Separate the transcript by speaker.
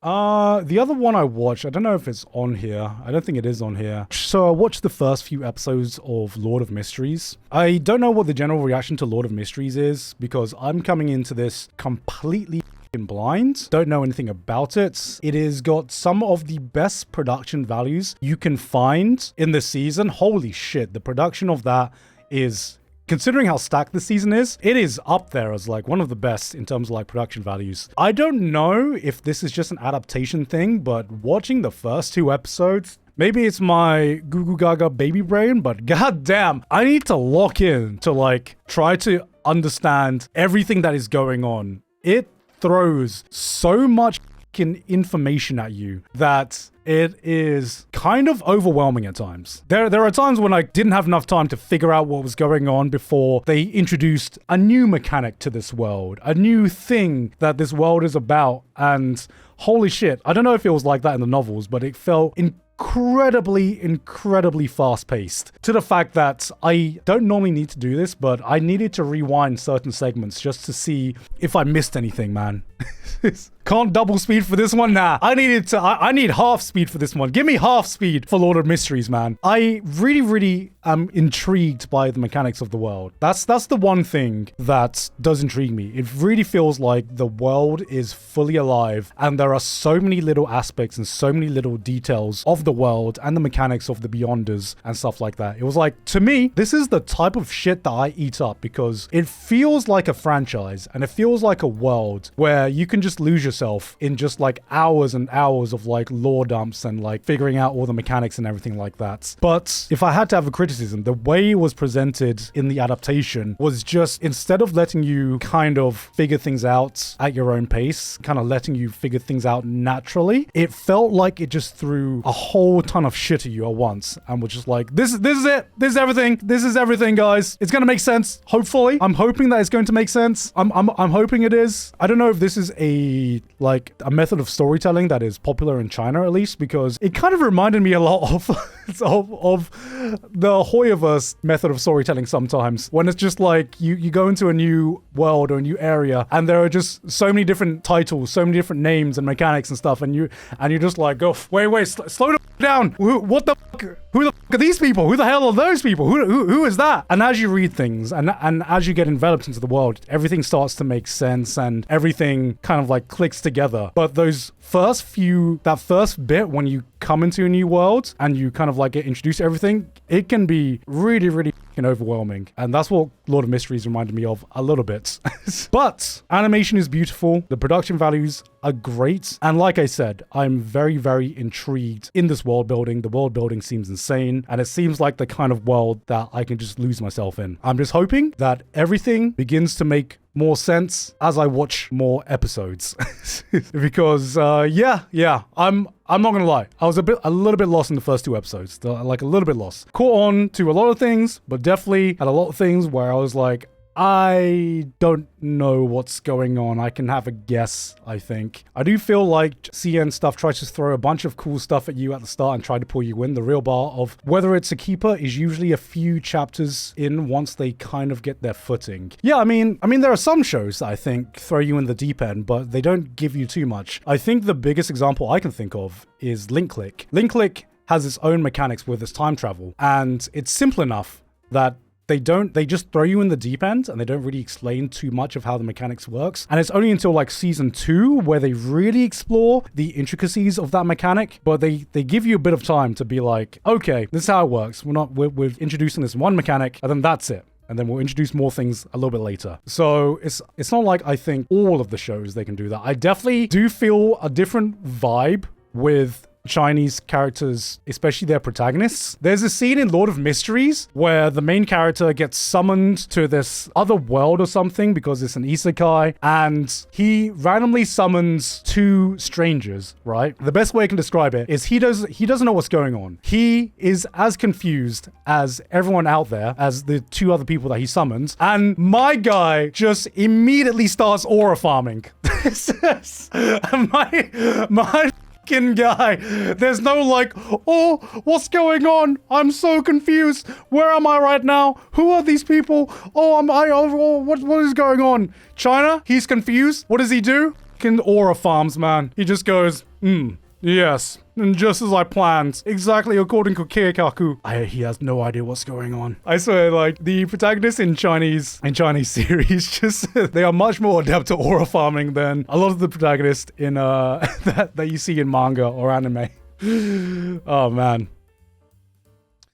Speaker 1: The other one I watched, I don't know if it's on here. I don't think it is on here. So I watched the first few episodes of Lord of Mysteries. I don't know what the general reaction to Lord of Mysteries is because I'm coming into this completely blind. Don't know anything about it. It has got some of the best production values you can find in this season. Holy shit, the production of that is... Considering how stacked this season is, it is up there as like one of the best in terms of like production values. I don't know if this is just an adaptation thing, but watching the first 2 episodes, maybe it's my goo goo gaga baby brain, but goddamn, I need to lock in to like try to understand everything that is going on. It throws so much information at you that it is kind of overwhelming at times. There are times when I didn't have enough time to figure out what was going on before they introduced a new mechanic to this world, a new thing that this world is about, and holy shit, I don't know if it was like that in the novels, but it felt incredibly fast-paced to the fact that I don't normally need to do this, but I needed to rewind certain segments just to see if I missed anything, man. Can't double speed for this one? Nah. I need half speed for this one. Give me half speed for Lord of Mysteries, man. I really am intrigued by the mechanics of the world. That's the one thing that does intrigue me. It really feels like the world is fully alive and there are so many little aspects and so many little details of the world and the mechanics of the Beyonders and stuff like that. It was like, to me, this is the type of shit that I eat up because it feels like a franchise and it feels like a world where you can just lose yourself in just like hours and hours of like lore dumps and like figuring out all the mechanics and everything like that. But if I had to have a criticism, the way it was presented in the adaptation was just, instead of letting you kind of figure things out at your own pace, kind of letting you figure things out naturally, it felt like it just threw a whole ton of shit at you at once and was just like, this is it. This is everything, guys. It's gonna make sense. Hopefully. I'm hoping that it's going to make sense. I'm hoping it is. I don't know if this is a method of storytelling that is popular in China, at least, because it kind of reminded me a lot of the Hoyoverse method of storytelling sometimes, when it's just like you go into a new world or a new area and there are just so many different titles, so many different names and mechanics and stuff, and you're just like, go, wait, slow the down. What the fuck? Who the fuck are these people? Who the hell are those people? Who is that? And as you read things and as you get enveloped into the world, everything starts to make sense and everything kind of like clicks together. But that first bit when you come into a new world and you kind of like get introduced to everything, it can be really overwhelming. And that's what Lord of Mysteries reminded me of a little bit. But animation is beautiful. The production values are great. And like I said, I'm very intrigued in this world building. The world building seems insane. And it seems like the kind of world that I can just lose myself in. I'm just hoping that everything begins to make more sense as I watch more episodes. Because I'm not gonna lie, I was a little bit lost in the first 2 episodes, like a little bit lost. Caught on to a lot of things, but definitely had a lot of things where I was like, I don't know what's going on. I can have a guess, I think. I do feel like CN stuff tries to throw a bunch of cool stuff at you at the start and try to pull you in. The real bar of whether it's a keeper is usually a few chapters in once they kind of get their footing. Yeah, I mean, there are some shows that I think throw you in the deep end, but they don't give you too much. I think the biggest example I can think of is Link Click. Link Click has its own mechanics with its time travel, and it's simple enough that they just throw you in the deep end and they don't really explain too much of how the mechanics works. And it's only until like season 2 where they really explore the intricacies of that mechanic, but they give you a bit of time to be like, okay, this is how it works. We're introducing this one mechanic and then that's it. And then we'll introduce more things a little bit later. So it's not like I think all of the shows they can do that. I definitely do feel a different vibe with Chinese characters, especially their protagonists. There's a scene in Lord of Mysteries where the main character gets summoned to this other world or something because it's an isekai, and he randomly summons 2 strangers, right? The best way I can describe it is he doesn't know what's going on. He is as confused as everyone out there, as the 2 other people that he summons, and my guy just immediately starts aura farming. my guy, there's no like, oh, what's going on? I'm so confused. Where am I right now? Who are these people? What is going on? China? He's confused. What does he do? Aura farms, man. He just goes, Yes, and just as I planned, exactly according to Keikaku, he has no idea what's going on. I swear, like, the protagonists in Chinese series, just, they are much more adept at aura farming than a lot of the protagonists in, that you see in manga or anime. Oh, man.